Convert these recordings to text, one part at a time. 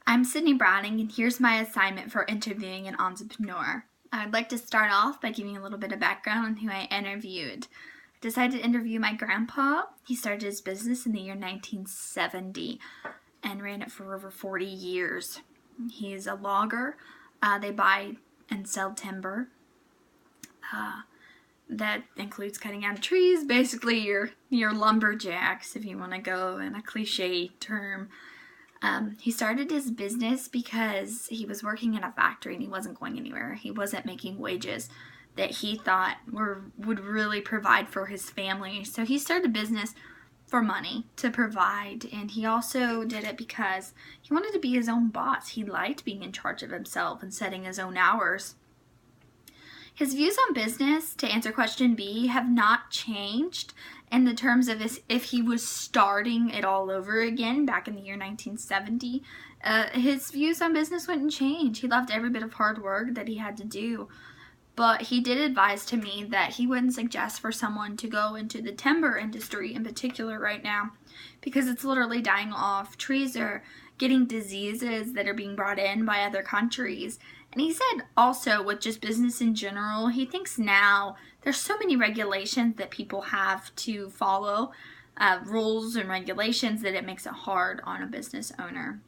I'm Sydney Browning, and here's my assignment for interviewing an entrepreneur. I'd like to start off by giving a little bit of background on who I interviewed. I decided to interview my grandpa. He started his business in the year 1970 and ran it for over 40 years. He's a logger. They buy and sell timber. That includes cutting down trees, basically your lumberjacks, if you want to go in a cliche term. He started his business because he was working in a factory and he wasn't going anywhere. He wasn't making wages that he thought would really provide for his family. So he started a business for money to provide, and he also did it because he wanted to be his own boss. He liked being in charge of himself and setting his own hours. His views on business, to answer question B, have not changed in the terms of if he was starting it all over again back in the year 1970. His views on business wouldn't change. He loved every bit of hard work that he had to do. But he did advise to me that he wouldn't suggest for someone to go into the timber industry in particular right now because it's literally dying off. Trees are getting diseases that are being brought in by other countries. And he said also with just business in general, he thinks now there's so many regulations that people have to follow, rules and regulations, that it makes it hard on a business owner.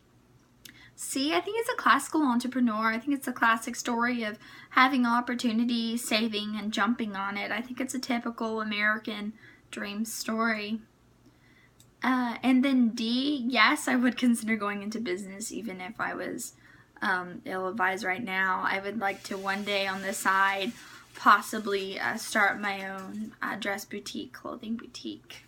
See, I think it's a classical entrepreneur. I think it's a classic story of having opportunity, saving, and jumping on it. I think it's a typical American dream story. And then D, yes, I would consider going into business even if I was ill-advised right now. I would like to one day on the side possibly start my own dress boutique, clothing boutique.